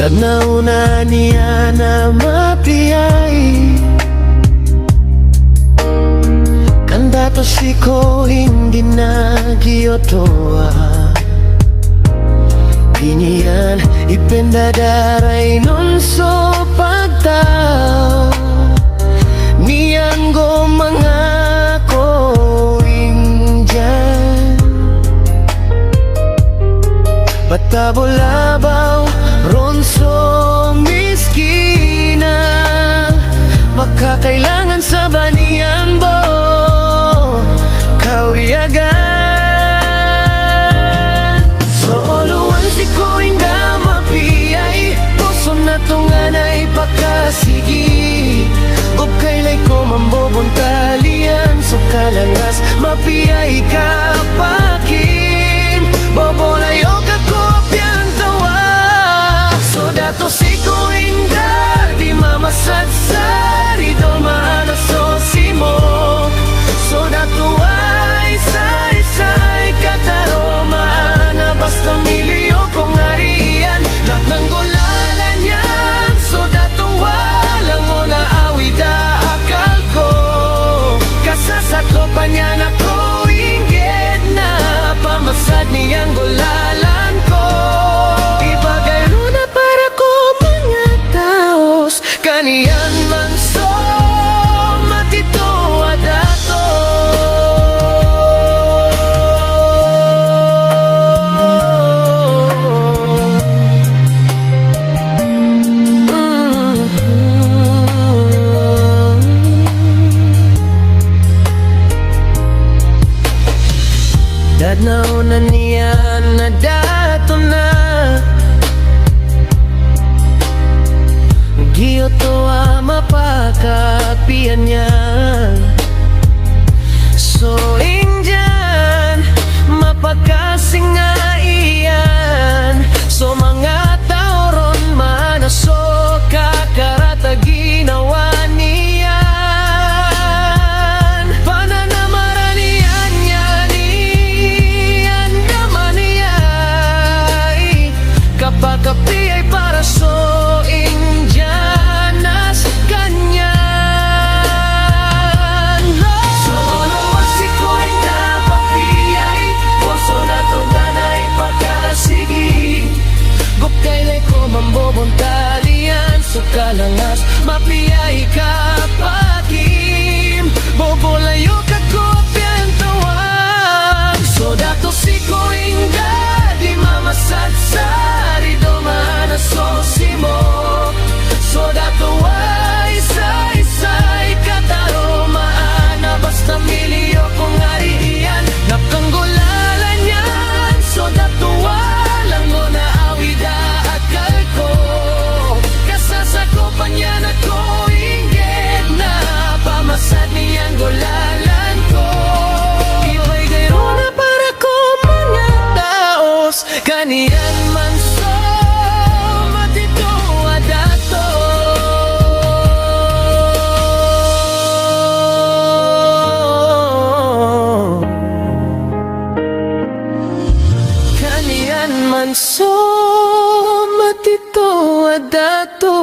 Ganauna niya na mapiyay Kandato siko hindi na giyotoa Biniyan ipendadaray nun so pagtao Niyan go mga koingjan Patabolabaw ronso miskina Makakailangan sa baniyan bo Kawiyagan So oluan si ko inga mapiyay Puso na tunga na ipakasigi Gub kailay ko mambobontalian So kalangas mapiyay ka pakin Bobolayo ka ko piantawa So dato si ko inga Di mamasadsari do maanasosimo So dato ay say-say kataro maana Basta miliyo kong harian Lahat ng gulalan yan So dato walang mo na awida akal ko Kasasatlo pa niya na ko inggit na Pamasad niyang gulalan ko Ibagay na para ko mga taos Kaniyan man so matito adato Dadnaw na niya na dato na Giyoto mapakapian niya So indyan mapakasing nga iyan So mga tao ron manaso kakarata ginawa niyan Pananamara niyan yan iyan naman niyay Kapakapi ay para so indyanas kanyan So oluan si ko ay napapiyay Puso na tunga na ipakasigi Gup kailay ko mambobontalian So kalangas mapiyay ka pakim Bobolayo ka ko piantawag So dato si ko inga Di mamasadsari do maanasosimo So dato ay say-say kataro maana Basta miliyo kong harian Nakanggulalan yan So dato walang mo na awida akal ko Kasasakopan niya na ko inggit na Pamasad niyang gulalan ko Iba'y gayro na para ko mga taos Kaniyan man so matito adato Kaniyan man so matito adato